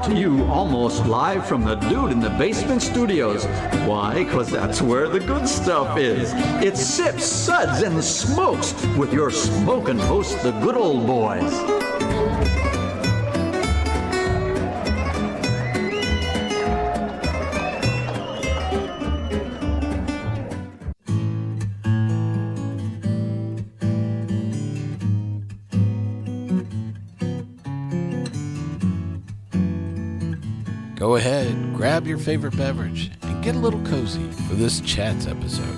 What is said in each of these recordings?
To you almost live from the Dude in the Basement Studios. Why? Because that's where the good stuff is. It's Sips, Suds, and Smokes with your smoking hosts, the good old boys. Go ahead, grab your favorite beverage, and get a little cozy for this Chats episode.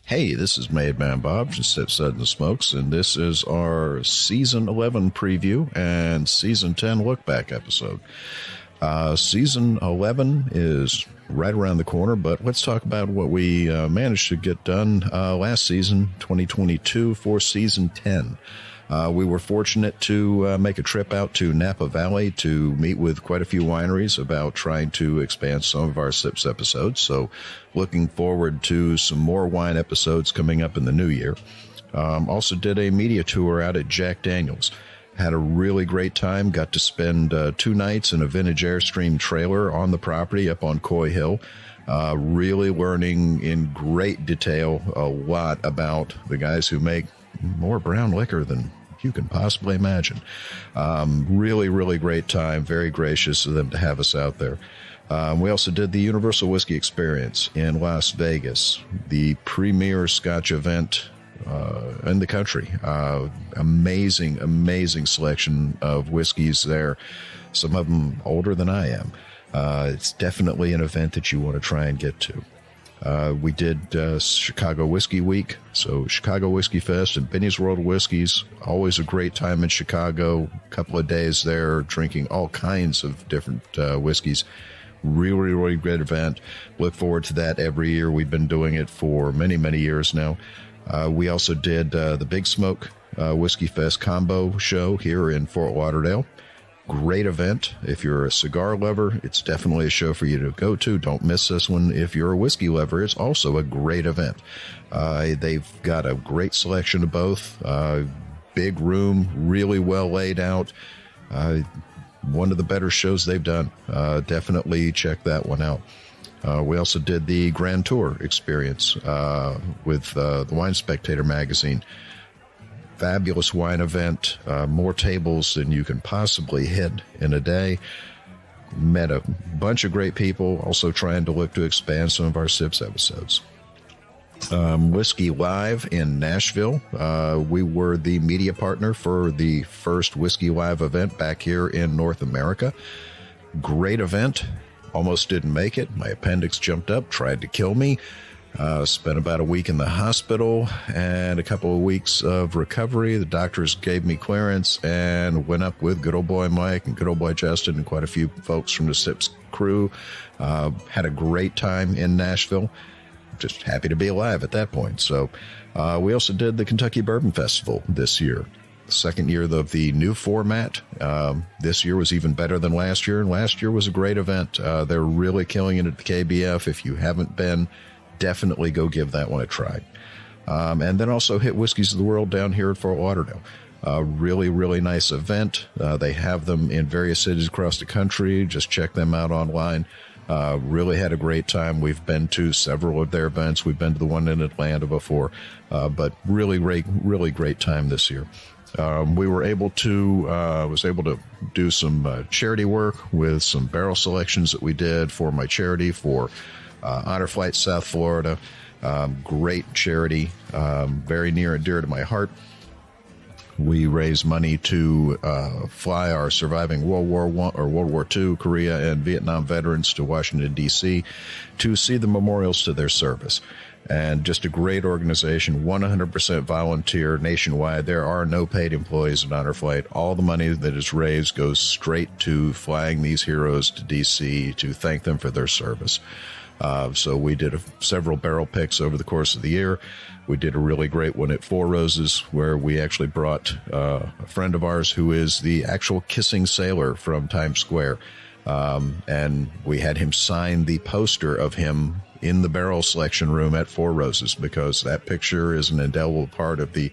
Hey, this is Made Man Bob from Sip, Suds, and Smokes, and this is our Season 11 preview and Season 10 look-back episode. Season 11 is right around the corner, but let's talk about what we managed to get done last season, 2022, for Season 10. We were fortunate to make a trip out to Napa Valley to meet with quite a few wineries about trying to expand some of our Sips episodes. So looking forward to some more wine episodes coming up in the new year. Also did a media tour out at Jack Daniel's. Had a really great time. Got to spend 2 nights in a vintage Airstream trailer on the property up on Coy Hill. Really learning in great detail a lot about the guys who make more brown liquor than you can possibly imagine. Really, really great time. Very gracious of them to have us out there. We also did the Universal Whiskey Experience in Las Vegas, the premier Scotch event in the country. Amazing, amazing selection of whiskeys there. Some of them older than I am. It's definitely an event that you want to try and get to. We did Chicago Whiskey Week, so Chicago Whiskey Fest and Benny's World of Whiskeys. Always a great time in Chicago. A couple of days there drinking all kinds of different whiskeys. Really, really great event. Look forward to that every year. We've been doing it for many, many years now. We also did the Big Smoke Whiskey Fest combo show here in Fort Lauderdale. Great event. If you're a cigar lover, it's definitely a show for you to go to. Don't miss this one. If you're a whiskey lover, it's also a great event. They've got a great selection of both. Big room, really well laid out. One of the better shows they've done. Definitely check that one out. We also did the Grand Tour experience with the Wine Spectator magazine. Fabulous wine event, more tables than you can possibly hit in a day. Met a bunch of great people, also trying to look to expand some of our Sips episodes. Whiskey Live in Nashville. We were the media partner for the first Whiskey Live event back here in North America. Great event. Almost didn't make it. My appendix jumped up, tried to kill me. Spent about a week in the hospital and a couple of weeks of recovery. The doctors gave me clearance and went up with good old boy Mike and good old boy Justin and quite a few folks from the Sips crew. Had a great time in Nashville. Just happy to be alive at that point. So we also did the Kentucky Bourbon Festival this year. The second year of the new format. This year was even better than last year, and last year was a great event. They're really killing it at the KBF. If you haven't been, definitely go give that one a try. And then also hit Whiskeys of the World down here at Fort Lauderdale. Really, really nice event. They have them in various cities across the country. Just check them out online. Really had a great time. We've been to several of their events. We've been to the one in Atlanta before, but really great time this year. We were able to, was able to do some charity work with some barrel selections that we did for my charity for Honor Flight South Florida. Great charity, very near and dear to my heart. We raised money to fly our surviving World War II, Korea, and Vietnam veterans to Washington, D.C. to see the memorials to their service. And just a great organization, 100% volunteer nationwide. There are no paid employees at Honor Flight. All the money that is raised goes straight to flying these heroes to D.C. to thank them for their service. So we did several barrel picks over the course of the year. We did a really great one at Four Roses where we actually brought a friend of ours who is the actual kissing sailor from Times Square. And we had him sign the poster of him in the barrel selection room at Four Roses because that picture is an indelible part of the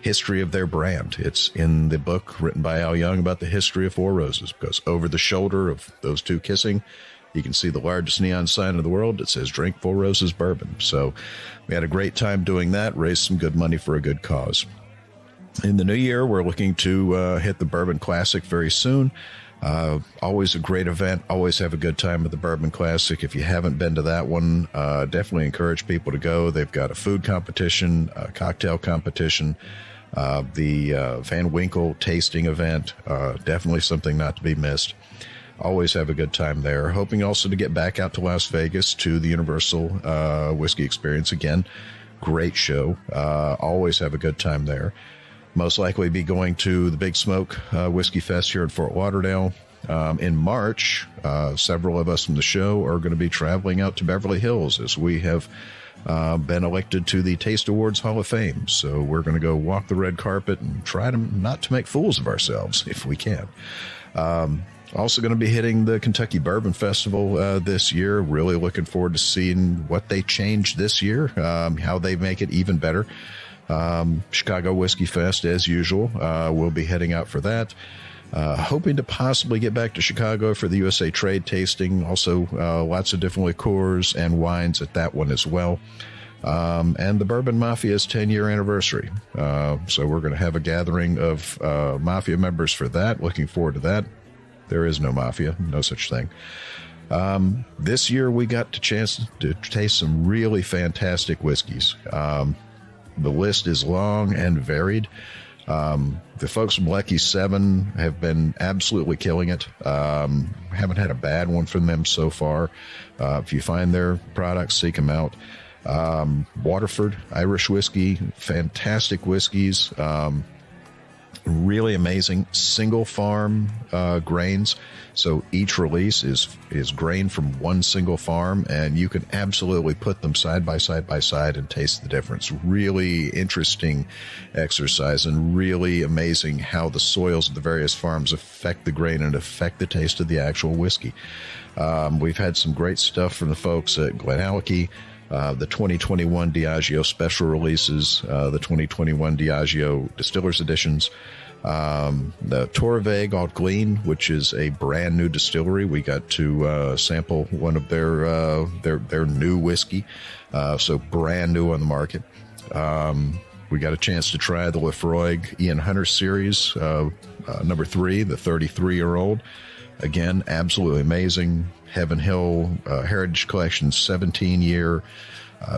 history of their brand. It's in the book written by Al Young about the history of Four Roses because over the shoulder of those two kissing, you can see the largest neon sign in the world that says Drink Four Roses Bourbon. So we had a great time doing that, raised some good money for a good cause. In the new year, we're looking to hit the Bourbon Classic very soon. Always a great event. Always have a good time at the Bourbon Classic. If you haven't been to that one, definitely encourage people to go. They've got a food competition, a cocktail competition, the Van Winkle tasting event. Definitely something not to be missed. Always have a good time there. Hoping also to get back out to Las Vegas to the Universal Whiskey Experience again. Great show. Always have a good time there. Most likely be going to the Big Smoke Whiskey Fest here in Fort Lauderdale. In March, several of us from the show are going to be traveling out to Beverly Hills as we have been elected to the Taste Awards Hall of Fame. So we're going to go walk the red carpet and try to not to make fools of ourselves if we can. Also going to be hitting the Kentucky Bourbon Festival this year. Really looking forward to seeing what they changed this year, how they make it even better. Chicago Whiskey Fest, as usual. We'll be heading out for that. Hoping to possibly get back to Chicago for the USA Trade tasting. Also, lots of different liqueurs and wines at that one as well. And the Bourbon Mafia's 10-year anniversary. So we're going to have a gathering of Mafia members for that. Looking forward to that. There is no Mafia, no such thing. This year we got the chance to taste some really fantastic whiskeys. The list is long and varied. The folks from Lucky 7 have been absolutely killing it. Haven't had a bad one from them so far. If you find their products, seek them out. Waterford Irish whiskey, fantastic whiskeys. Really amazing single farm grains. So each release is grain from one single farm, and you can absolutely put them side by side and taste the difference. Really interesting exercise and really amazing how the soils of the various farms affect the grain and affect the taste of the actual whiskey. We've had some great stuff from the folks at Glenallachie. The 2021 Diageo special releases, the 2021 Diageo Distillers Editions, the Torveg Alt Glean, which is a brand new distillery. We got to sample one of their new whiskey, so brand new on the market. We got a chance to try the Lefroy Ian Hunter series, number 3, the 33-year-old. Again, absolutely amazing. Heaven Hill Heritage Collection 17-year.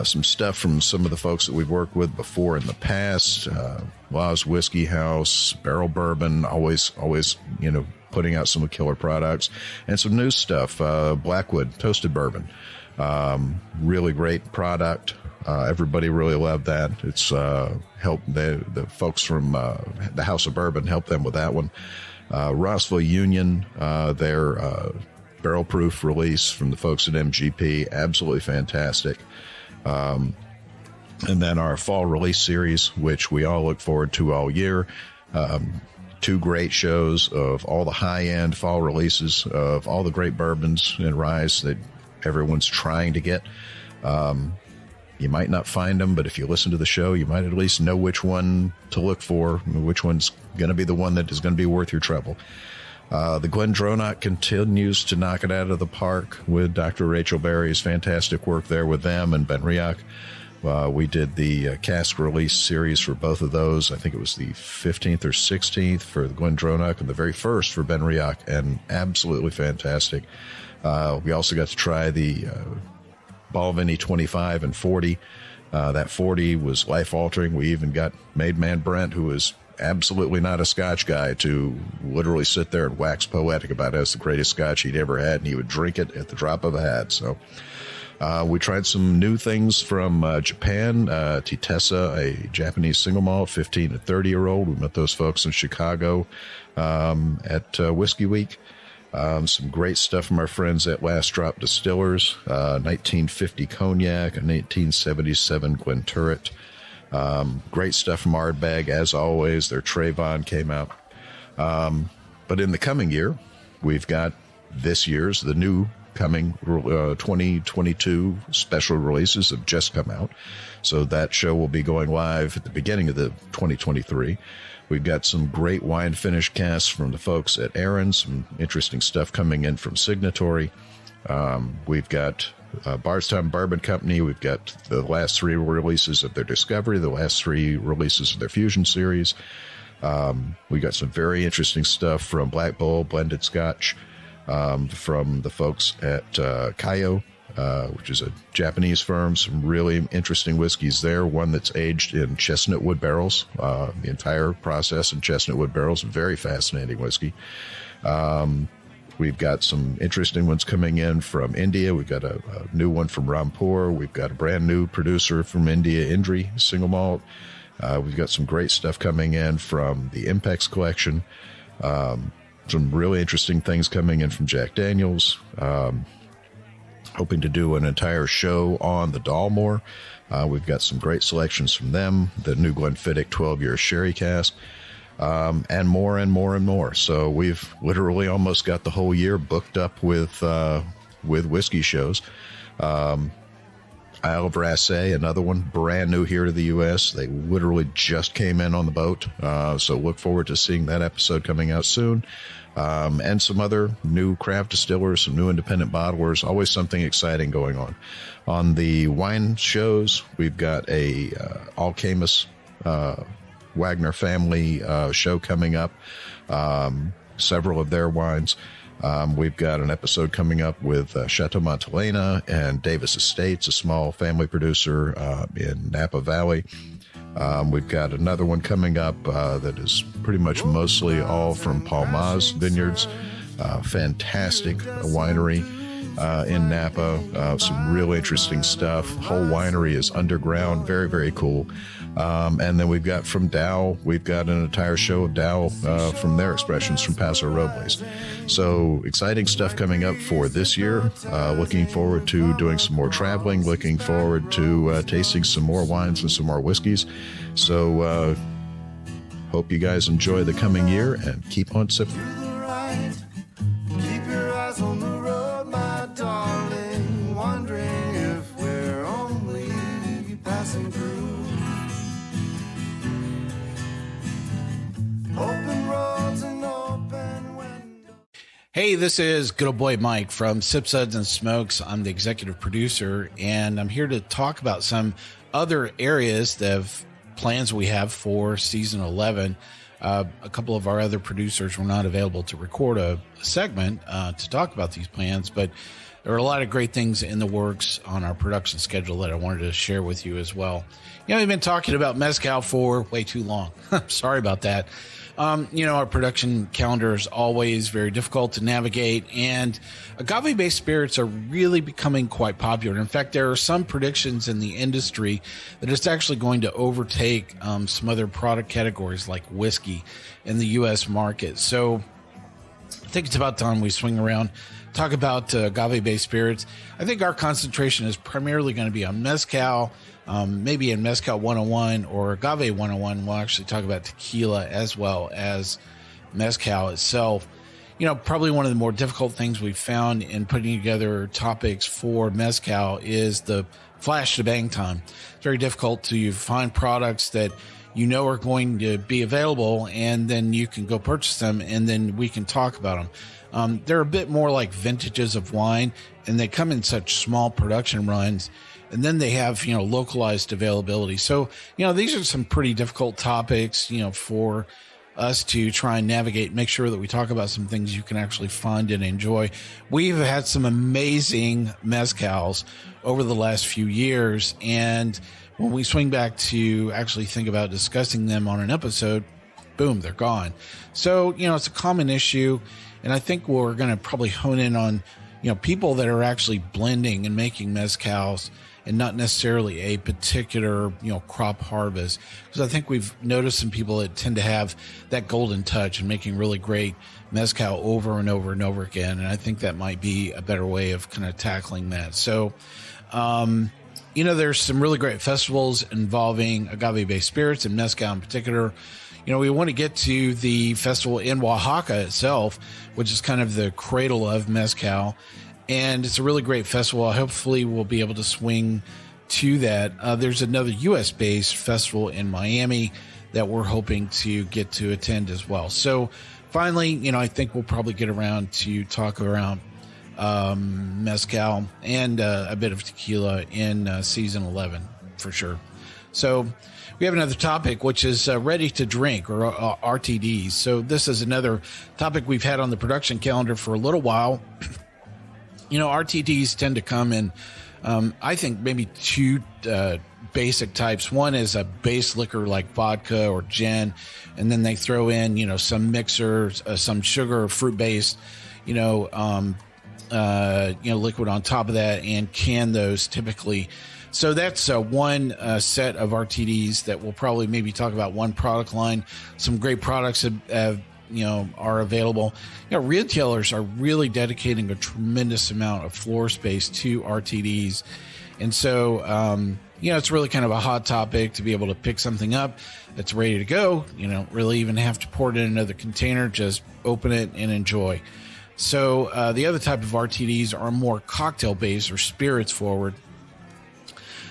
Some stuff from some of the folks that we've worked with before in the past. Law's Whiskey House, Barrel Bourbon, always, putting out some killer products. And some new stuff, Blackwood Toasted Bourbon. Really great product. Everybody really loved that. It's helped the folks from the House of Bourbon, helped them with that one. Rossville Union, their barrel proof release from the folks at MGP, absolutely fantastic. And then our fall release series, which we all look forward to all year. 2 great shows of all the high-end fall releases of all the great bourbons and ryes that everyone's trying to get. You might not find them, but if you listen to the show, you might at least know which one to look for, which one's going to be the one that is going to be worth your trouble. The Glendronach continues to knock it out of the park with Dr. Rachel Berry's fantastic work there with them and Ben Riach. We did the cask release series for both of those. I think it was the 15th or 16th for the Glendronach and the very first for Ben Riach, and absolutely fantastic. We also got to try the Balvenie 25 and 40. That 40 was life-altering. We even got Made Man Brent, who is absolutely not a Scotch guy, to literally sit there and wax poetic about it as the greatest Scotch he'd ever had, and he would drink it at the drop of a hat. So we tried some new things from Japan. Titessa, a Japanese single malt, 15 to 30-year-old. We met those folks in Chicago at Whiskey Week. Some great stuff from our friends at Last Drop Distillers, 1950 Cognac, a 1977 Glenturret. Great stuff from Ardbeg, as always. Their Trayvon came out. But in the coming year, we've got this year's, the new coming 2022 special releases have just come out. So that show will be going live at the beginning of the 2023. We've got some great wine finish casts from the folks at Aaron, some interesting stuff coming in from Signatory. We've got Bardstown Bourbon Company. We've got the last 3 releases of their Discovery, the last 3 releases of their Fusion series. We got some very interesting stuff from Black Bull Blended Scotch, from the folks at Kayo, which is a Japanese firm. Some really interesting whiskeys there. One that's aged in chestnut wood barrels, the entire process in chestnut wood barrels. Very fascinating whiskey. We've got some interesting ones coming in from India. We've got a new one from Rampur. We've got a brand new producer from India, Indri Single Malt. We've got some great stuff coming in from the Impex collection. Some really interesting things coming in from Jack Daniels. Hoping to do an entire show on the Dalmore. We've got some great selections from them. The new Glenfiddich 12-year sherry cask. And more and more and more. So we've literally almost got the whole year booked up with whiskey shows. Isle of Raasay, another one brand new here to the U.S. They literally just came in on the boat. So look forward to seeing that episode coming out soon. And some other new craft distillers, some new independent bottlers, always something exciting going on. On the wine shows, we've got a Alchemus Wagner family show coming up, several of their wines. We've got an episode coming up with Chateau Montelena and Davis Estates, a small family producer in Napa Valley. We've got another one coming up that is pretty much mostly all from Palmaz Vineyards. Fantastic winery in Napa. Some real interesting stuff. Whole winery is underground. Very, very cool. And then we've got from Dow, we've got an entire show of Dow from their expressions from Paso Robles. So exciting stuff coming up for this year. Looking forward to doing some more traveling, looking forward to tasting some more wines and some more whiskeys. So hope you guys enjoy the coming year and keep on sipping. Keep your eyes on the road, my darling, wondering if we're only passing through. Open roads and open windows. Hey, this is good old boy Mike from Suds and Smokes. I'm the executive producer, and I'm here to talk about some other areas of plans we have for season 11. A couple of our other producers were not available to record a segment to talk about these plans, but there are a lot of great things in the works on our production schedule that I wanted to share with you as well. You know, we've been talking about mezcal for way too long. Sorry about that. Our production calendar is always very difficult to navigate, and agave-based spirits are really becoming quite popular. In fact, there are some predictions in the industry that it's actually going to overtake some other product categories like whiskey in the U.S. market. So I think it's about time we swing around, talk about agave-based spirits. I think our concentration is primarily going to be on mezcal. Maybe in Mezcal 101 or Agave 101, we'll actually talk about tequila as well as mezcal itself. You know, probably one of the more difficult things we've found in putting together topics for mezcal is the flash to bang time. It's very difficult to find products that you know are going to be available, and then you can go purchase them, and then we can talk about them. They're a bit more like vintages of wine, and they come in such small production runs. And then they have, localized availability. So, these are some pretty difficult topics, for us to try and navigate, make sure that we talk about some things you can actually find and enjoy. We've had some amazing mezcals over the last few years. And when we swing back to actually think about discussing them on an episode, boom, they're gone. So, it's a common issue. And I think we're going to probably hone in on, people that are actually blending and making mezcals and not necessarily a particular, crop harvest. Because I think we've noticed some people that tend to have that golden touch and making really great mezcal over and over and over again. And I think that might be a better way of kind of tackling that. So, there's some really great festivals involving agave-based spirits and mezcal in particular. We want to get to the festival in Oaxaca itself, which is kind of the cradle of mezcal. And it's a really great festival. Hopefully we'll be able to swing to that. There's another U.S.-based festival in Miami that we're hoping to get to attend as well. So finally, I think we'll probably get around to talk around mezcal and a bit of tequila in season 11 for sure. So we have another topic, which is ready to drink, or RTDs. So this is another topic we've had on the production calendar for a little while. RTDs tend to come in, I think, maybe two basic types. One is a base liquor like vodka or gin, and then they throw in, some mixers, some sugar or fruit-based, liquid on top of that, and can those typically. So that's one set of RTDs that we'll probably maybe talk about, one product line. Some great products are available. Retailers are really dedicating a tremendous amount of floor space to RTDs. And so, it's really kind of a hot topic to be able to pick something up that's ready to go. You don't really even have to pour it in another container, just open it and enjoy. So the other type of RTDs are more cocktail based or spirits forward.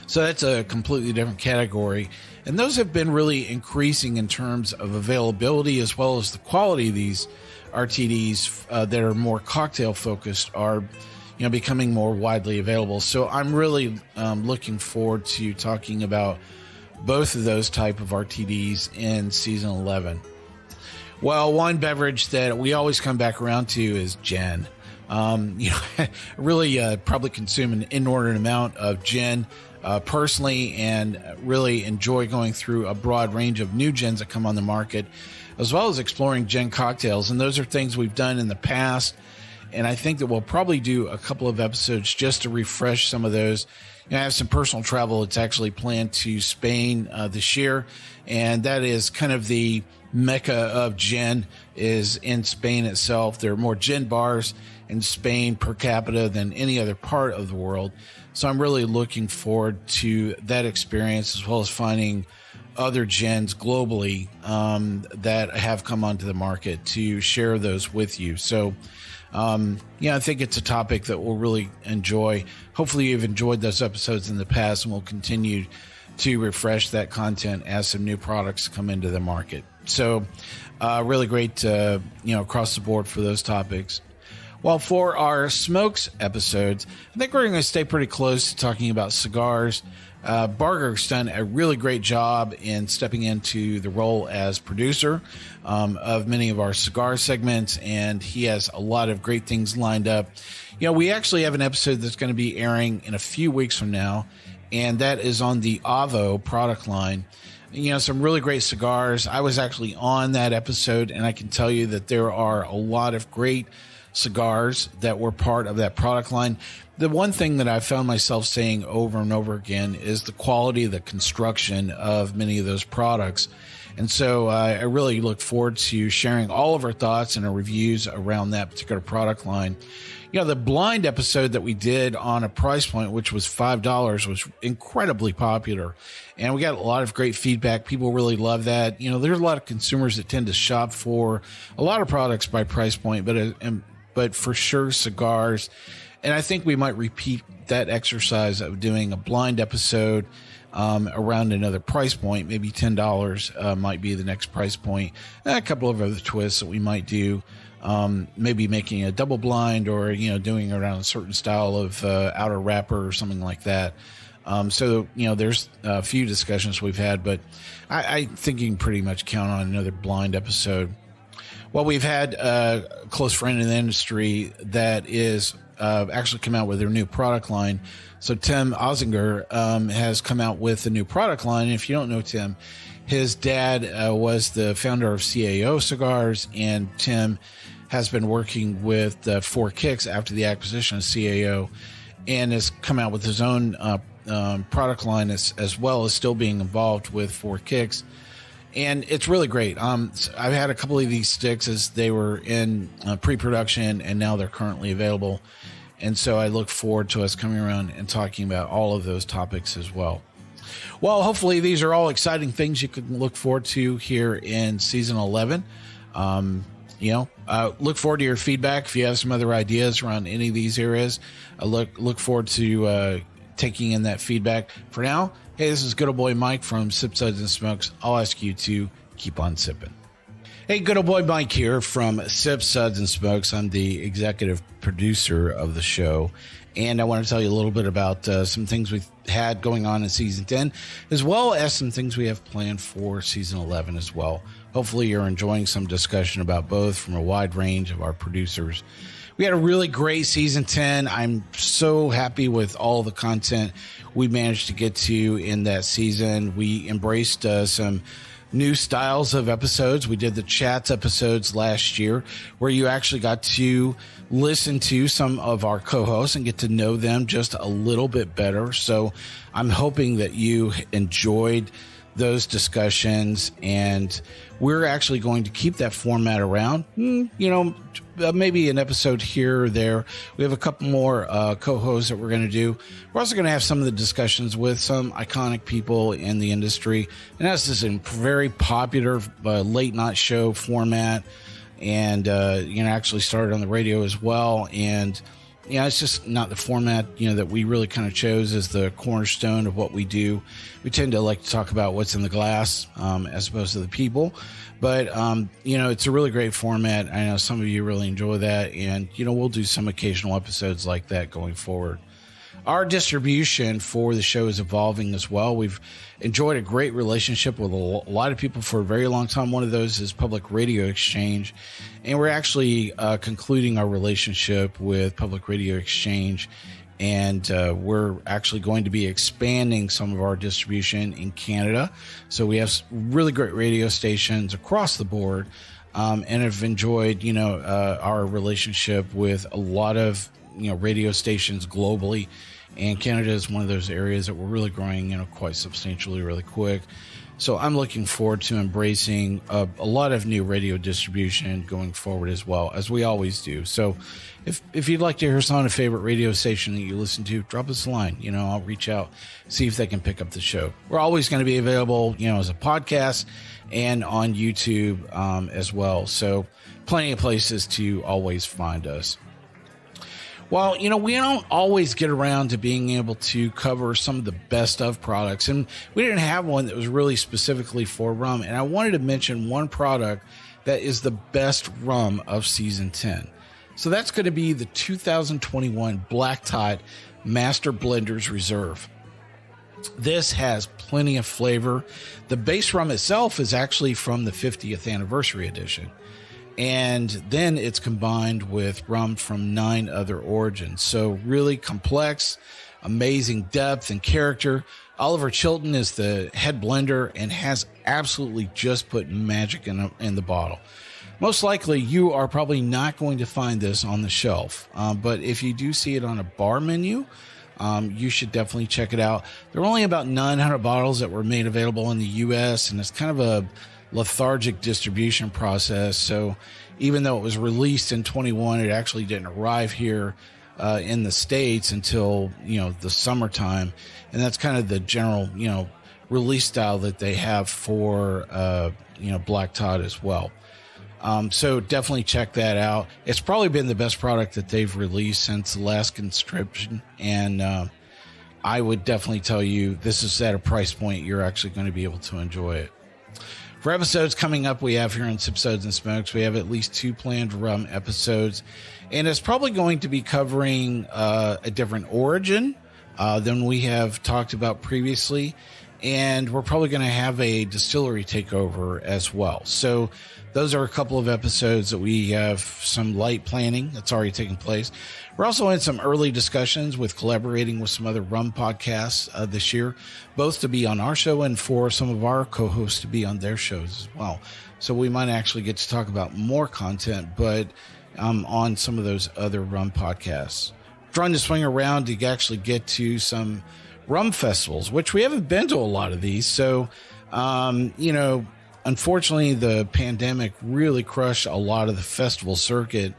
So that's a completely different category. And those have been really increasing in terms of availability as well as the quality of these RTDs that are more cocktail focused are, becoming more widely available. So I'm really looking forward to talking about both of those type of RTDs in season 11. Well, one beverage that we always come back around to is gin. Really probably consume an inordinate amount of gin personally, and really enjoy going through a broad range of new gins that come on the market, as well as exploring gin cocktails. And those are things we've done in the past. And I think that we'll probably do a couple of episodes just to refresh some of those. I have some personal travel. It's actually planned to Spain this year. And that is kind of the mecca of gin, is in Spain itself. There are more gin bars in Spain per capita than any other part of the world. So I'm really looking forward to that experience, as well as finding other gins globally that have come onto the market to share those with you. So, I think it's a topic that we'll really enjoy. Hopefully you've enjoyed those episodes in the past, and we'll continue to refresh that content as some new products come into the market. So really great, across the board for those topics. Well, for our smokes episodes, I think we're going to stay pretty close to talking about cigars. Barger's done a really great job in stepping into the role as producer of many of our cigar segments, and he has a lot of great things lined up. We actually have an episode that's going to be airing in a few weeks from now, and that is on the Avo product line. Some really great cigars. I was actually on that episode, and I can tell you that there are a lot of great cigars that were part of that product line. The one thing that I found myself saying over and over again is the quality of the construction of many of those products. And so I really look forward to sharing all of our thoughts and our reviews around that particular product line. The blind episode that we did on a price point, which was $5, was incredibly popular. And we got a lot of great feedback. People really love that. There's a lot of consumers that tend to shop for a lot of products by price point, but for sure cigars. And I think we might repeat that exercise of doing a blind episode around another price point. Maybe $10 might be the next price point. And a couple of other twists that we might do. Maybe making a double blind, or, doing around a certain style of outer wrapper or something like that. So, there's a few discussions we've had, but I think you can pretty much count on another blind episode. Well, we've had a close friend in the industry that is actually come out with their new product line. So Tim Ozinger has come out with a new product line. And if you don't know Tim, his dad was the founder of CAO Cigars, and Tim has been working with Four Kicks after the acquisition of CAO, and has come out with his own product line as well is still being involved with Four Kicks. And it's really great. I've had a couple of these sticks as they were in pre-production, and now they're currently available. And so I look forward to us coming around and talking about all of those topics as well. Well, hopefully these are all exciting things you can look forward to here in season 11. Look forward to your feedback. If you have some other ideas around any of these areas, look forward to taking in that feedback. For now, hey, this is good old boy Mike from Sip, Suds, and Smokes. I'll ask you to keep on sipping. Hey, good old boy Mike here from Sip, Suds, and Smokes. I'm the executive producer of the show, and I want to tell you a little bit about some things we've had going on in season 10, as well as some things we have planned for season 11 as well. Hopefully you're enjoying some discussion about both from a wide range of our producers. We had a really great season 10. I'm so happy with all the content we managed to get to in that season. We embraced some new styles of episodes. We did the chats episodes last year where you actually got to listen to some of our co-hosts and get to know them just a little bit better. So I'm hoping that you enjoyed those discussions, and we're actually going to keep that format around. Maybe an episode here or there. We have a couple more co-hosts that we're going to do. We're also going to have some of the discussions with some iconic people in the industry, and that's just a very popular late night show format, and actually started on the radio as well. And it's just not the format, that we really kind of chose as the cornerstone of what we do. We tend to like to talk about what's in the glass, as opposed to the people. But, it's a really great format. I know some of you really enjoy that. And, we'll do some occasional episodes like that going forward. Our distribution for the show is evolving as well. We've enjoyed a great relationship with a lot of people for a very long time. One of those is Public Radio Exchange. And we're actually concluding our relationship with Public Radio Exchange. And we're actually going to be expanding some of our distribution in Canada. So we have really great radio stations across the board, and have enjoyed, our relationship with a lot of, radio stations globally. And Canada is one of those areas that we're really growing, quite substantially really quick. So I'm looking forward to embracing a lot of new radio distribution going forward as well, as we always do. So if you'd like to hear us on a favorite radio station that you listen to, drop us a line. I'll reach out, see if they can pick up the show. We're always going to be available, as a podcast and on YouTube as well. So plenty of places to always find us. Well, we don't always get around to being able to cover some of the best of products, and we didn't have one that was really specifically for rum. And I wanted to mention one product that is the best rum of season 10. So that's going to be the 2021 Black Tot Master Blenders Reserve. This has plenty of flavor. The base rum itself is actually from the 50th anniversary edition. And then it's combined with rum from 9 other origins. So really complex, amazing depth and character. Oliver Chilton is the head blender and has absolutely just put magic in the bottle. Most likely you are probably not going to find this on the shelf. But if you do see it on a bar menu, you should definitely check it out. There are only about 900 bottles that were made available in the U.S., and it's kind of a lethargic distribution process. So even though it was released in 21, it actually didn't arrive here in the States until, the summertime. And that's kind of the general, release style that they have for, Black Tot as well. So definitely check that out. It's probably been the best product that they've released since the last conscription. And I would definitely tell you this is at a price point you're actually going to be able to enjoy it. For episodes coming up, we have here on Sip, Suds, and Smokes, we have at least 2 planned rum episodes. And it's probably going to be covering a different origin than we have talked about previously. And we're probably going to have a distillery takeover as well. So those are a couple of episodes that we have some light planning that's already taking place. We're also in some early discussions with collaborating with some other rum podcasts this year, both to be on our show and for some of our co-hosts to be on their shows as well. So we might actually get to talk about more content, but on some of those other rum podcasts. Trying to swing around to actually get to some rum festivals, which we haven't been to a lot of these. So, unfortunately, the pandemic really crushed a lot of the festival circuit,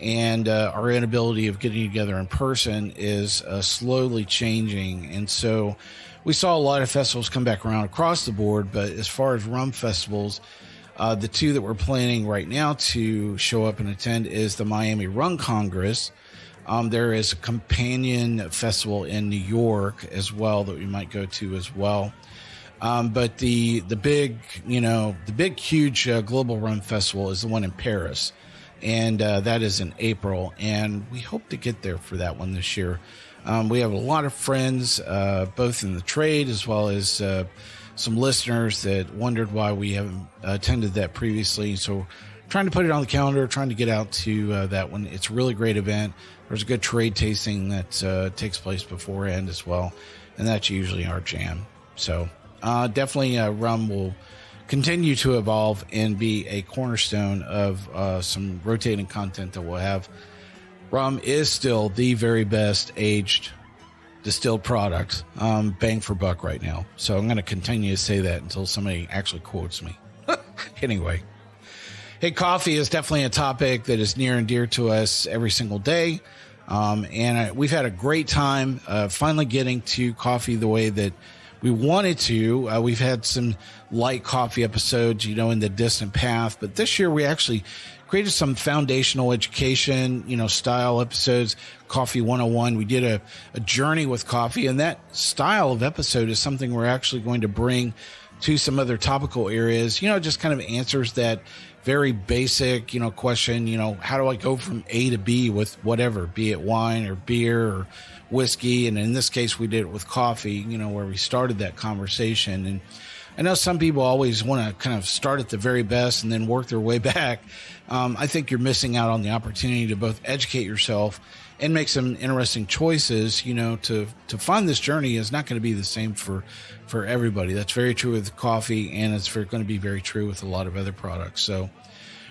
and our inability of getting together in person is slowly changing. And so we saw a lot of festivals come back around across the board. But as far as rum festivals, the two that we're planning right now to show up and attend is the Miami Rum Congress. There is a companion festival in New York as well that we might go to as well. But the big, huge global rum festival is the one in Paris. And that is in April. And we hope to get there for that one this year. We have a lot of friends, both in the trade as well as some listeners that wondered why we haven't attended that previously. So trying to put it on the calendar, trying to get out to that one. It's a really great event. There's a good trade tasting that takes place beforehand as well. And that's usually our jam. So definitely rum will continue to evolve and be a cornerstone of some rotating content that we'll have. Rum is still the very best aged distilled product, bang for buck right now. So I'm going to continue to say that until somebody actually quotes me. Anyway. Hey, coffee is definitely a topic that is near and dear to us every single day. And we've had a great time finally getting to coffee the way that we wanted to. We've had some light coffee episodes, in the distant past. But this year we actually created some foundational education, style episodes, Coffee 101. We did a journey with coffee. And that style of episode is something we're actually going to bring to some other topical areas, just kind of answers that very basic, question, how do I go from A to B with whatever, be it wine or beer or whiskey. And in this case, we did it with coffee, where we started that conversation. And I know some people always want to kind of start at the very best and then work their way back. I think you're missing out on the opportunity to both educate yourself and make some interesting choices. To find this journey is not going to be the same for everybody. That's very true with coffee, and it's going to be very true with a lot of other products. So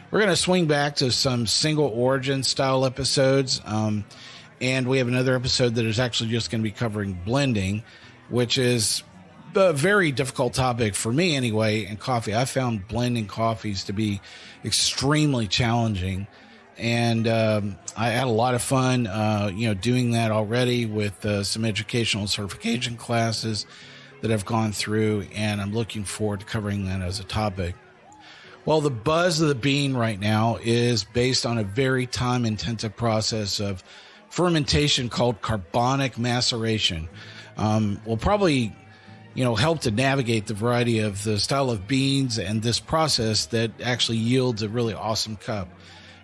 we're going to swing back to some single origin style episodes. And we have another episode that is actually just going to be covering blending, which is a very difficult topic for me anyway in coffee. I found blending coffees to be extremely challenging. And I had a lot of fun, doing that already with some educational and certification classes that I've gone through, and I'm looking forward to covering that as a topic. Well, the buzz of the bean right now is based on a very time-intensive process of fermentation called carbonic maceration. We'll probably, help to navigate the variety of the style of beans and this process that actually yields a really awesome cup.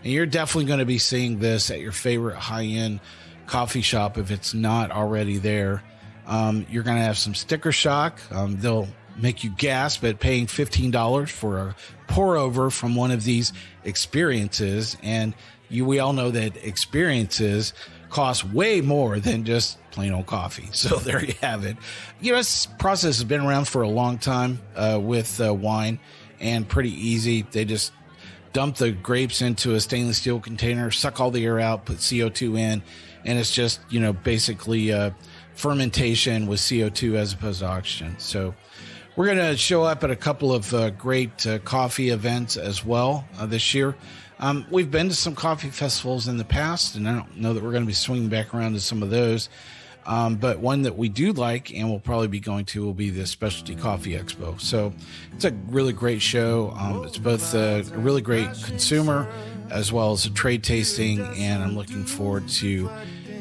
And you're definitely going to be seeing this at your favorite high-end coffee shop if it's not already there. You're going to have some sticker shock. They'll make you gasp at paying $15 for a pour over from one of these experiences. And we all know that experiences cost way more than just plain old coffee. So there you have it. This process has been around for a long time with wine, and pretty easy. They just dump the grapes into a stainless steel container, suck all the air out, put CO2 in, and it's just, basically fermentation with CO2 as opposed to oxygen. So we're going to show up at a couple of great coffee events as well this year. We've been to some coffee festivals in the past, and I don't know that we're going to be swinging back around to some of those. But one that we do like and we'll probably be going to will be the Specialty Coffee Expo. So it's a really great show. It's both a really great consumer as well as a trade tasting, and I'm looking forward to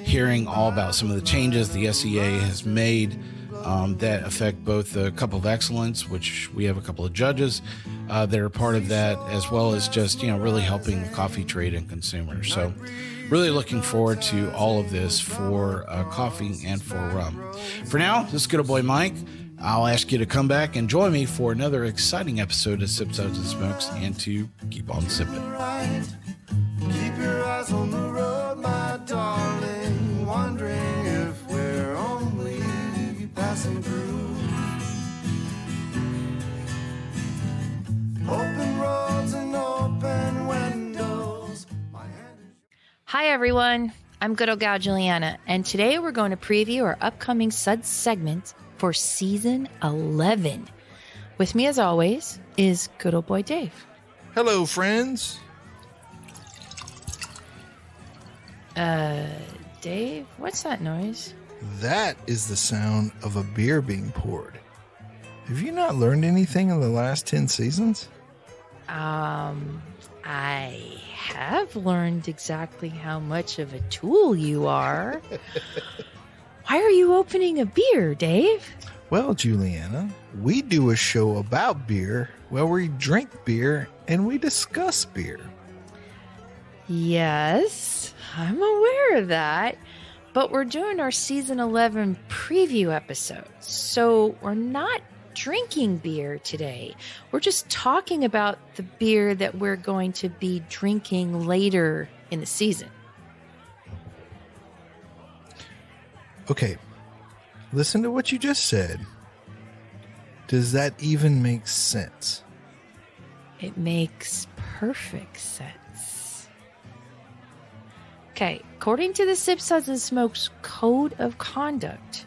hearing all about some of the changes the SEA has made that affect both the Cup of Excellence, which we have a couple of judges that are part of that, as well as just, really helping the coffee trade and consumers. So really looking forward to all of this for coffee and for rum. For now, this is good old boy Mike. I'll ask you to come back and join me for another exciting episode of Sips, Suds, and Smokes, and to keep on sipping. Keep your eyes on the road, my darling, wondering if we're only passing through. Open roads and open windows. Hi, everyone. I'm good old gal Julieanna, and today we're going to preview our upcoming Suds segment for Season 11. With me, as always, is good old boy Dave. Hello, friends. Dave, what's that noise? That is the sound of a beer being poured. Have you not learned anything in the last 10 seasons? I have learned exactly how much of a tool you are. Why are you opening a beer, Dave? Well, Julieanna, we do a show about beer where we drink beer and we discuss beer. Yes, I'm aware of that. But we're doing our Season 11 preview episode, so we're not drinking beer today. We're just talking about the beer that we're going to be drinking later in the season. Okay, listen to what you just said. Does that even make sense? It makes perfect sense. Okay, according to the Sip, Suds, and Smokes Code of Conduct,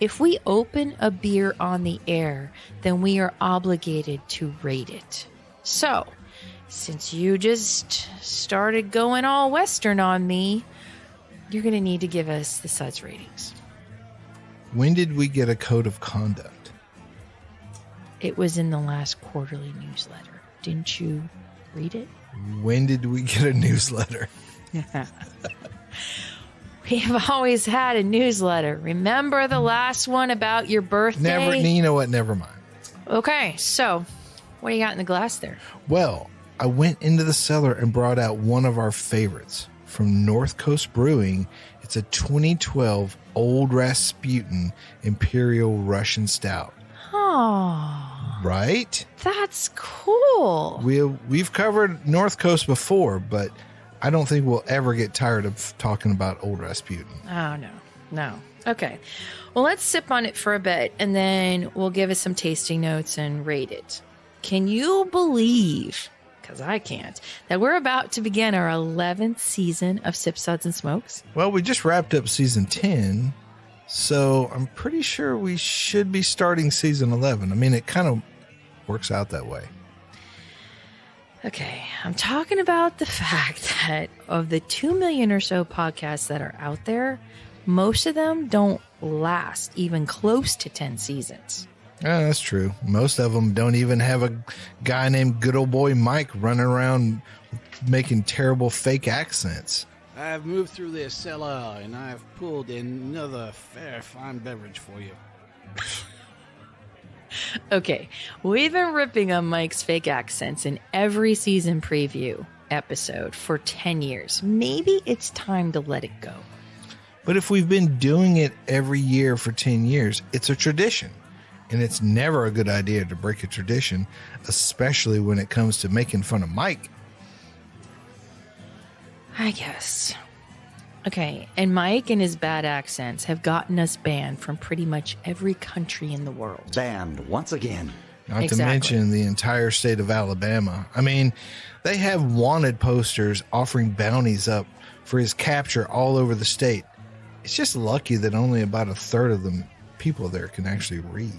if we open a beer on the air, then we are obligated to rate it. So, since you just started going all Western on me, you're going to need to give us the Suds ratings. When did we get a code of conduct? It was in the last quarterly newsletter. Didn't you read it? When did we get a newsletter? We've always had a newsletter. Remember the last one about your birthday? You know what? Never mind. Okay, so what do you got in the glass there? Well, I went into the cellar and brought out one of our favorites from North Coast Brewing. It's a 2012 Old Rasputin Imperial Russian Stout. Oh, Right? that's cool. We've covered North Coast before, but I don't think we'll ever get tired of talking about Old Rasputin. Oh, no. Okay. Well, let's sip on it for a bit, and then we'll give it some tasting notes and rate it. Can you believe, because I can't, that we're about to begin our 11th season of Sip, Suds, and Smokes? Well, we just wrapped up season 10, so I'm pretty sure we should be starting season 11. I mean, it kind of works out that way. Okay, I'm talking about the fact that of the 2 million or so podcasts that are out there, most of them don't last even close to 10 seasons. Yeah, that's true. Most of them don't even have a guy named good old boy Mike running around making terrible fake accents. I've moved through this cellar and I've pulled another fair fine beverage for you. Okay, we've been ripping on Mike's fake accents in every season preview episode for 10 years. Maybe it's time to let it go. But if we've been doing it every year for 10 years, it's a tradition. And it's never a good idea to break a tradition, especially when it comes to making fun of Mike. I guess. Okay, and Mike and his bad accents have gotten us banned from pretty much every country in the world. Banned once again. Not Exactly. to mention the entire state of Alabama. I mean, they have wanted posters offering bounties up for his capture all over the state. It's just lucky that only about a third of the people there can actually read.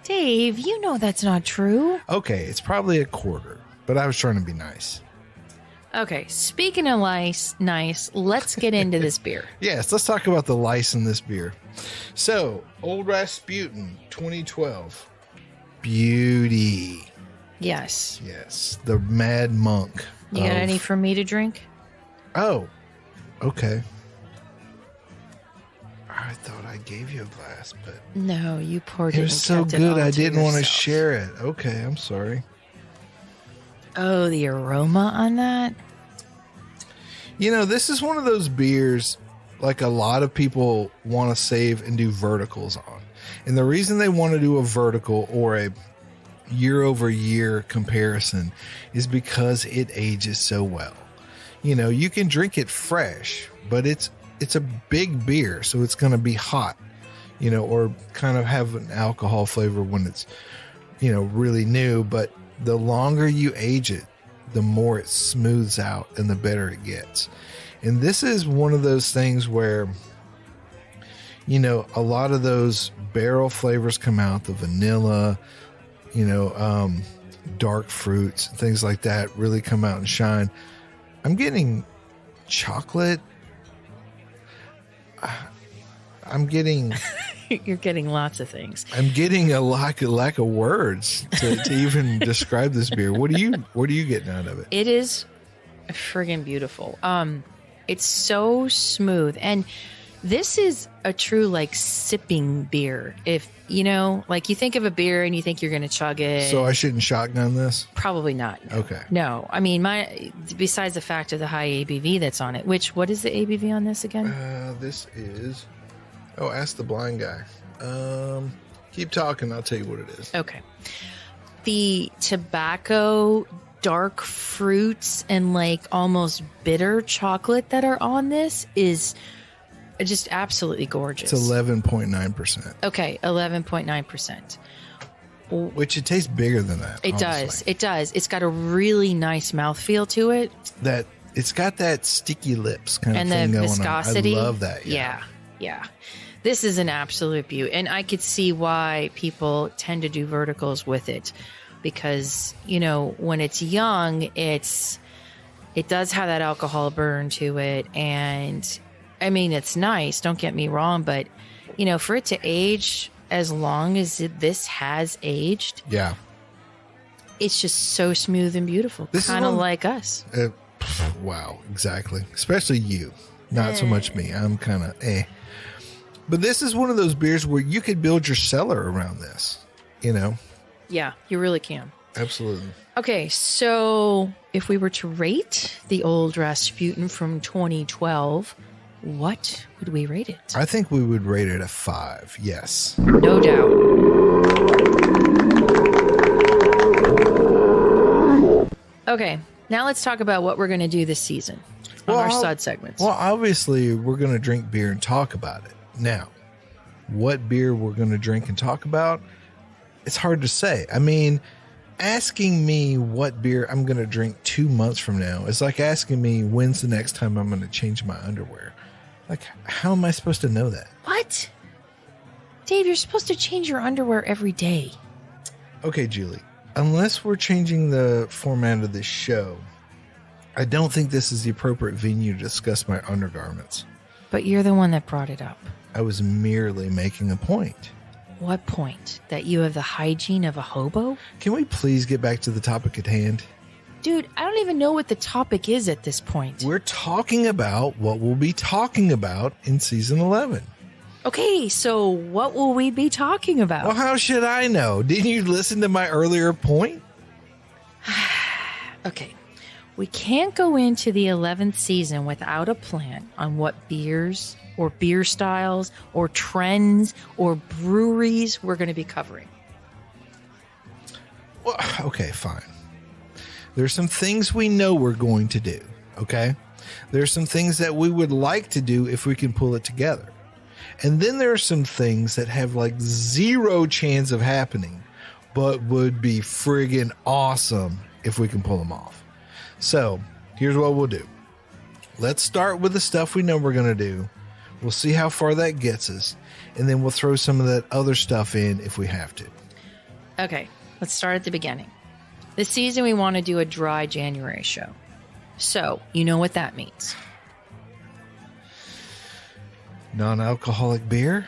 Dave, you know that's not true. Okay, it's probably a quarter, but I was trying to be nice. Okay, speaking of nice, let's get into this beer. Yes, let's talk about the lice in this beer. So, Old Rasputin 2012. Beauty. Yes. Yes, the Mad Monk. You got any for me to drink? Oh, okay. I thought I gave you a glass, but No, you poured it. it was and so kept it good all I to didn't want to yourself. share it. Okay, I'm sorry. Oh, the aroma on that? You know, this is one of those beers like a lot of people want to save and do verticals on. And the reason they want to do a vertical or a year over year comparison is because it ages so well. You know, you can drink it fresh, but it's a big beer, so it's going to be hot, you know, or kind of have an alcohol flavor when it's, you know, really new. But the longer you age it, the more it smooths out and the better it gets. And this is one of those things where, you know, a lot of those barrel flavors come out, the vanilla, you know, dark fruits, things like that really come out and shine. I'm getting chocolate. I'm getting... You're getting lots of things. I'm getting a lack of words to even describe this beer. What are you getting out of it? It is friggin' beautiful. It's so smooth, and this is a true like sipping beer. If you know, like you think of a beer and you think you're gonna chug it. So I shouldn't shotgun this? Probably not. No. Okay. No, I mean besides the fact of the high ABV that's on it. What is the ABV on this again? This is. Oh, ask the blind guy. Keep talking. I'll tell you what it is. Okay. The tobacco, dark fruits, and like almost bitter chocolate that are on this is just absolutely gorgeous. It's 11.9%. Okay, 11.9%. Which it tastes bigger than that. It does. It does. It's got a really nice mouthfeel to it. That it's got that sticky lips kind And of thing the going viscosity. on. I love that. Yeah. This is an absolute beaut. And I could see why people tend to do verticals with it. Because, you know, when it's young, it does have that alcohol burn to it. And I mean, it's nice, don't get me wrong, but you know, for it to age as long as this has aged, Yeah. it's just so smooth and beautiful. This is Kind of one- like us. Wow, exactly. Especially you. Not so much me. I'm kind of But this is one of those beers where you could build your cellar around this, you know? Yeah, you really can. Absolutely. Okay, so if we were to rate the old Rasputin from 2012, what would we rate it? I think we would rate it a 5. Yes. No doubt. Okay, now let's talk about what we're going to do this season on our Sud segments. Well, obviously, we're going to drink beer and talk about it. Now, what beer we're going to drink and talk about, it's hard to say. I mean, asking me what beer I'm going to drink 2 months from now is like asking me when's the next time I'm going to change my underwear. Like, how am I supposed to know that? What? Dave, you're supposed to change your underwear every day. Okay, Julie, unless we're changing the format of this show, I don't think this is the appropriate venue to discuss my undergarments. But you're the one that brought it up. I was merely making a point. What point? That you have the hygiene of a hobo? Can we please get back to the topic at hand? Dude, I don't even know what the topic is at this point. We're talking about what we'll be talking about in season 11. Okay, so what will we be talking about? Well, how should I know? Didn't you listen to my earlier point? Okay, we can't go into the 11th season without a plan on what beers or beer styles or trends or breweries we're going to be covering. Well, okay, fine. There's some things we know we're going to do, okay? There's some things that we would like to do if we can pull it together. And then there are some things that have like zero chance of happening, but would be friggin' awesome if we can pull them off. So here's what we'll do. Let's start with the stuff we know we're going to do. We'll see how far that gets us. And then we'll throw some of that other stuff in if we have to. Okay, let's start at the beginning. This season, we want to do a dry January show. So, you know what that means. Non-alcoholic beer?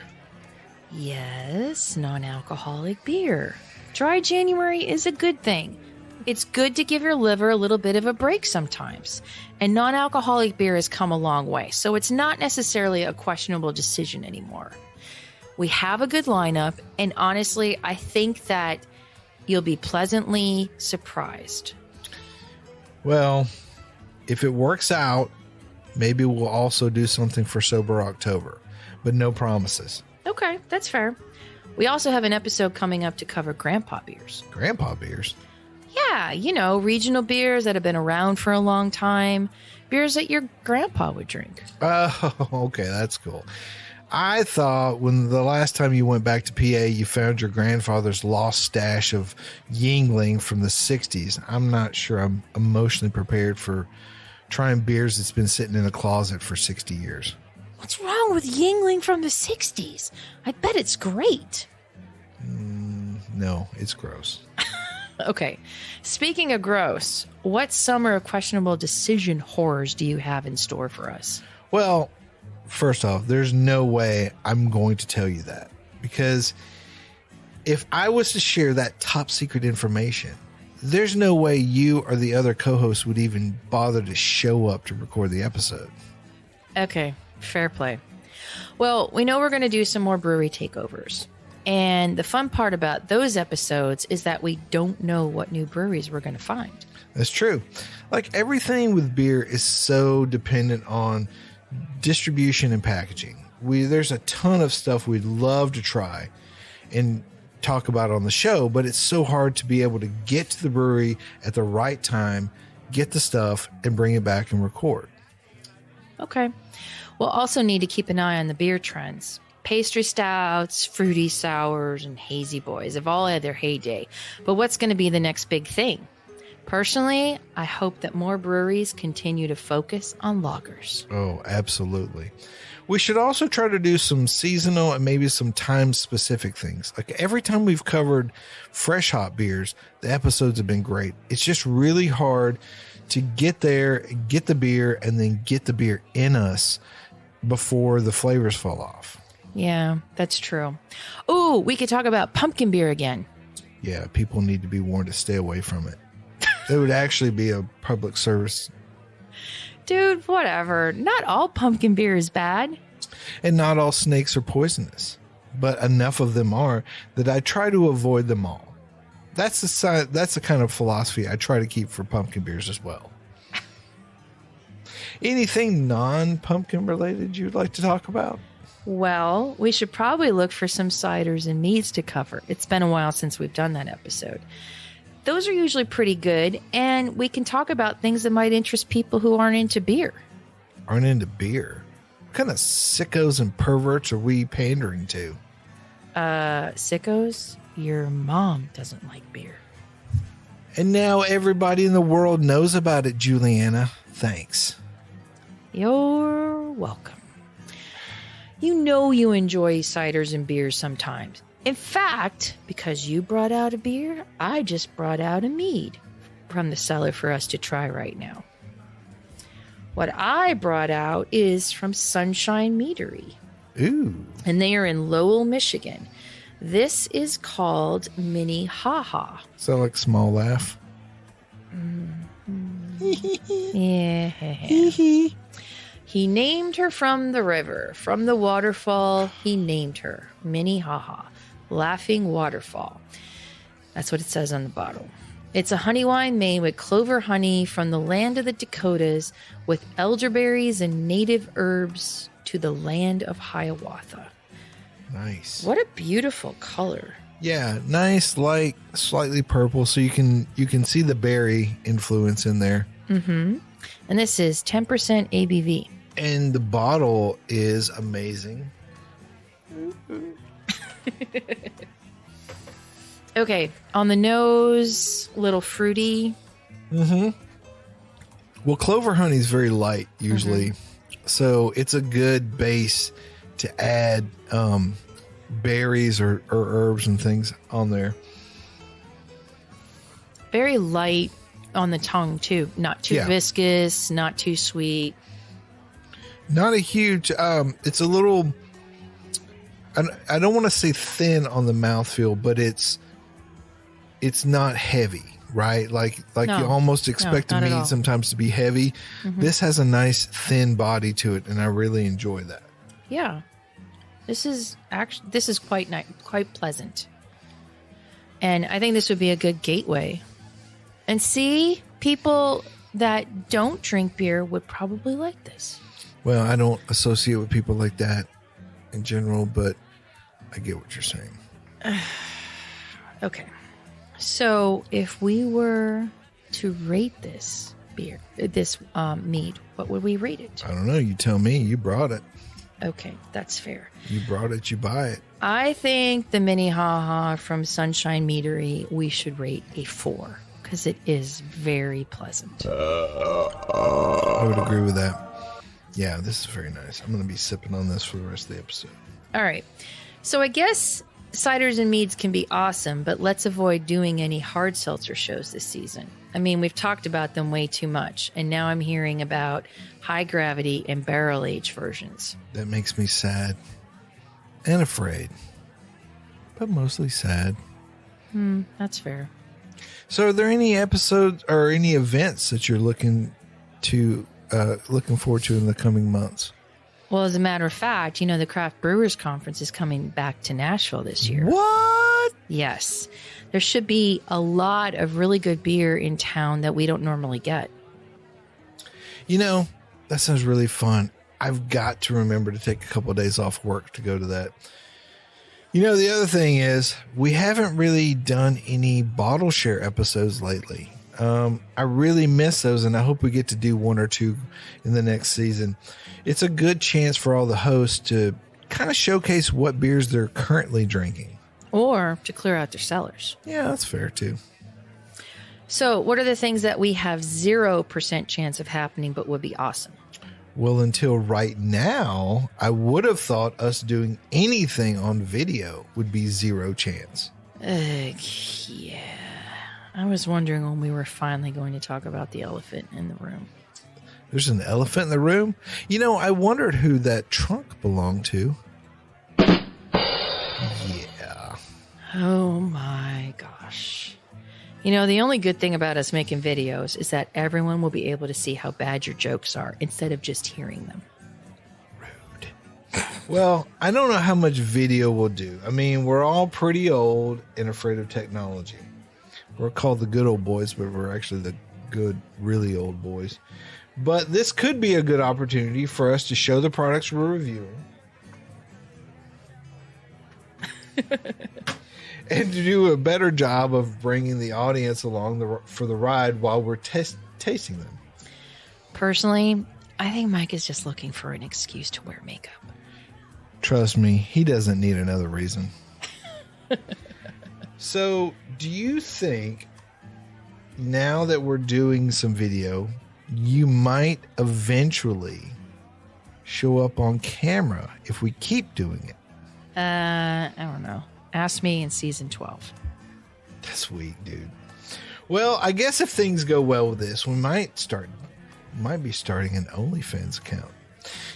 Yes, non-alcoholic beer. Dry January is a good thing. It's good to give your liver a little bit of a break sometimes. And non-alcoholic beer has come a long way, so it's not necessarily a questionable decision anymore. We have a good lineup, and honestly, I think that you'll be pleasantly surprised. Well, if it works out, maybe we'll also do something for Sober October, but no promises. Okay, that's fair. We also have an episode coming up to cover grandpa beers. Grandpa beers? Yeah, you know, regional beers that have been around for a long time. Beers that your grandpa would drink. Oh, okay, that's cool. I thought when the last time you went back to PA, you found your grandfather's lost stash of Yingling from the 60s. I'm not sure I'm emotionally prepared for trying beers that's been sitting in a closet for 60 years. What's wrong with Yingling from the 60s? I bet it's great. No, it's gross. Okay. Speaking of gross, what summer of questionable decision horrors do you have in store for us? Well, first off, there's no way I'm going to tell you that, because if I was to share that top secret information, there's no way you or the other co-hosts would even bother to show up to record the episode. Okay, fair play. Well, we know we're going to do some more brewery takeovers. And the fun part about those episodes is that we don't know what new breweries we're going to find. That's true. Like everything with beer is so dependent on distribution and packaging. There's a ton of stuff we'd love to try and talk about on the show, but it's so hard to be able to get to the brewery at the right time, get the stuff, and bring it back and record. Okay. We'll also need to keep an eye on the beer trends. Pastry stouts, fruity sours, and hazy boys have all had their heyday. But what's going to be the next big thing? Personally, I hope that more breweries continue to focus on lagers. Oh, absolutely. We should also try to do some seasonal and maybe some time-specific things. Like every time we've covered fresh hop beers, the episodes have been great. It's just really hard to get there, get the beer, and then get the beer in us before the flavors fall off. Yeah, that's true. Ooh, we could talk about pumpkin beer again. Yeah, people need to be warned to stay away from it. It would actually be a public service. Dude, whatever. Not all pumpkin beer is bad. And not all snakes are poisonous, but enough of them are that I try to avoid them all. That's the kind of philosophy I try to keep for pumpkin beers as well. Anything non-pumpkin related you'd like to talk about? Well, we should probably look for some ciders and meads to cover. It's been a while since we've done that episode. Those are usually pretty good, and we can talk about things that might interest people who aren't into beer. Aren't into beer? What kind of sickos and perverts are we pandering to? Sickos? Your mom doesn't like beer. And now everybody in the world knows about it, Julieanna. Thanks. You're welcome. You know you enjoy ciders and beers sometimes. In fact, because you brought out a beer, I just brought out a mead from the cellar for us to try right now. What I brought out is from Sunshine Meadery. Ooh. And they are in Lowell, Michigan. This is called Mini Ha Ha. Sound like small laugh. Yeah. He named her from the river. From the waterfall, he named her Mini Ha Ha, Laughing Waterfall. That's what it says on the bottle. It's a honey wine made with clover honey from the land of the Dakotas with elderberries and native herbs to the land of Hiawatha. Nice. What a beautiful color. Yeah, nice, light, slightly purple, so you can see the berry influence in there. Mm-hmm. And this is 10% ABV. And the bottle is amazing. Okay, on the nose, a little fruity. Mm-hmm. Well, clover honey is very light usually, so it's a good base to add berries or herbs and things on there. Very light on the tongue too. Not too viscous, not too sweet. Not a huge. It's a little. I don't want to say thin on the mouthfeel, but it's not heavy, right? Like No. you almost expect not a at all. mead sometimes to be heavy. This has a nice thin body to it, and I really enjoy that. Yeah. This is quite nice, quite pleasant. And I think this would be a good gateway. And see, people that don't drink beer would probably like this. Well, I don't associate with people like that in general, but I get what you're saying. Okay. So if we were to rate this beer, this mead, what would we rate it? I don't know. You tell me. You brought it. Okay, that's fair. You brought it. You buy it. I think the Mini Ha Ha from Sunshine Meadery, we should rate a 4. because it is very pleasant. I would agree with that. Yeah, this is very nice. I'm going to be sipping on this for the rest of the episode. All right. So I guess ciders and meads can be awesome, but let's avoid doing any hard seltzer shows this season. I mean, we've talked about them way too much, and now I'm hearing about high gravity and barrel age versions. That makes me sad and afraid, but mostly sad. That's fair. So, are there any episodes or any events that you're looking forward to in the coming months? Well, as a matter of fact, the Craft Brewers Conference is coming back to Nashville this year. What? Yes. There should be a lot of really good beer in town that we don't normally get. That sounds really fun. I've got to remember to take a couple of days off work to go to that. The other thing is we haven't really done any bottle share episodes lately. I really miss those, and I hope we get to do one or two in the next season. It's a good chance for all the hosts to kind of showcase what beers they're currently drinking. Or to clear out their cellars. Yeah, that's fair too. So what are the things that we have 0% chance of happening but would be awesome? Well, until right now, I would have thought us doing anything on video would be 0 chance. Yeah. I was wondering when we were finally going to talk about the elephant in the room. There's an elephant in the room? I wondered who that trunk belonged to. Yeah. Oh my gosh. The only good thing about us making videos is that everyone will be able to see how bad your jokes are instead of just hearing them. Rude. Well, I don't know how much video we'll do. I mean, we're all pretty old and afraid of technology. We're called the good old boys, but we're actually the good, really old boys. But this could be a good opportunity for us to show the products we're reviewing. And to do a better job of bringing the audience along for the ride while we're tasting them. Personally, I think Mike is just looking for an excuse to wear makeup. Trust me, he doesn't need another reason. So, do you think now that we're doing some video, you might eventually show up on camera if we keep doing it? I don't know. Ask me in season 12. That's weak, dude. Well, I guess if things go well with this, we might be starting an OnlyFans account.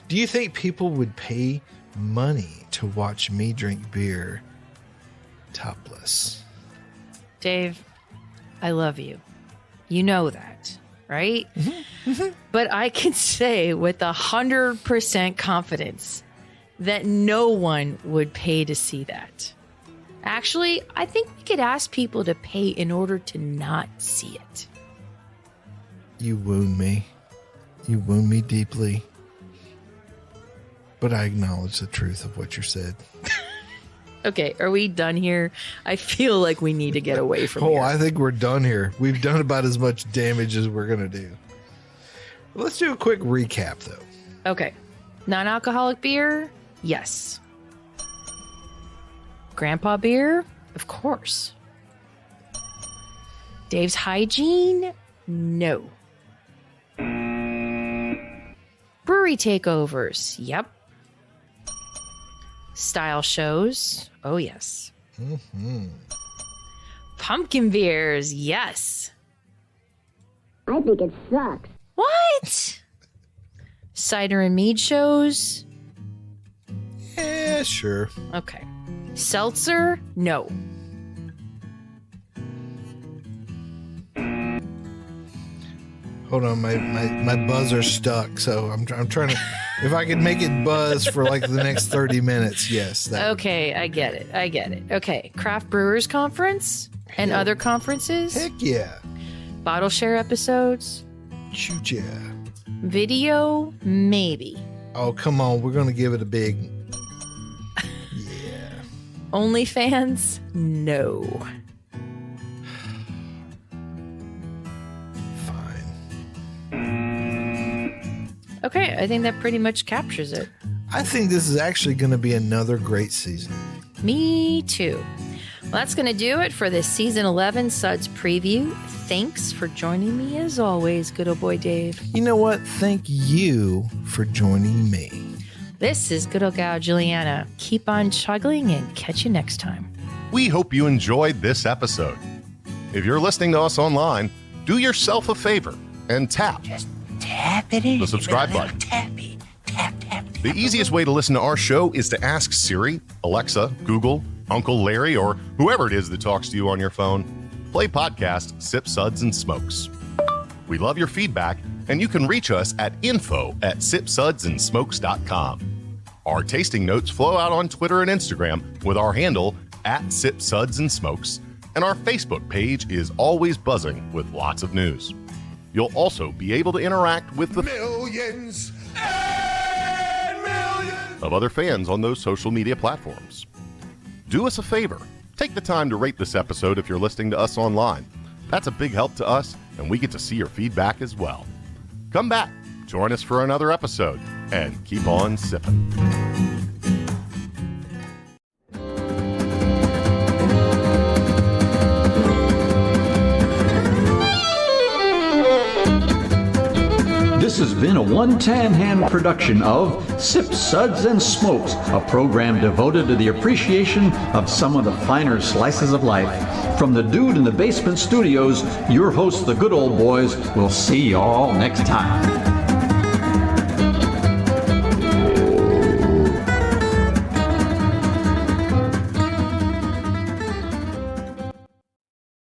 Do you think people would pay money to watch me drink beer topless? Dave, I love you. You know that, right? But I can say with 100% confidence that no one would pay to see that. Actually, I think we could ask people to pay in order to not see it. You wound me. You wound me deeply. But I acknowledge the truth of what you said. Okay, are we done here? I feel like we need to get away from here. I think we're done here. We've done about as much damage as we're going to do. Let's do a quick recap, though. Okay. Non-alcoholic beer? Yes. Grandpa beer? Of course. Dave's hygiene? No. Brewery takeovers? Yep. Style shows? Oh, yes. Pumpkin beers? Yes. I think it sucks. What? Cider and mead shows? Yeah, sure. Okay. Seltzer? No. Hold on, my buzzer stuck, so I'm trying to. If I can make it buzz for like the next 30 minutes, yes. Okay, I get it. Okay, Craft Brewers Conference and other conferences? Heck yeah. Bottle share episodes? Shoot yeah. Video? Maybe. Oh, come on. We're going to give it a big. Yeah. OnlyFans? No. Okay, I think that pretty much captures it. I think this is actually going to be another great season. Me too. Well, that's going to do it for this season 11 Suds preview. Thanks for joining me as always, good old boy Dave. You know what? Thank you for joining me. This is good old gal Julieanna. Keep on chuggling and catch you next time. We hope you enjoyed this episode. If you're listening to us online, do yourself a favor and tap the subscribe button. Tap. The easiest way to listen to our show is to ask Siri, Alexa, Google, Uncle Larry, or whoever it is that talks to you on your phone. Play podcast Sip, Suds, and Smokes. We love your feedback, and you can reach us at info@sipsudsandsmokes.com. Our tasting notes flow out on Twitter and Instagram with our handle @SipSudsAndSmokes, and our Facebook page is always buzzing with lots of news. You'll also be able to interact with the Millions and millions of other fans on those social media platforms. Do us a favor. Take the time to rate this episode if you're listening to us online. That's a big help to us, and we get to see your feedback as well. Come back, join us for another episode, and keep on sipping. This has been a One Tan Hand production of Sip, Suds, and Smokes, a program devoted to the appreciation of some of the finer slices of life. From the Dude in the Basement Studios, your hosts, the Good Old Boys, will see you all next time.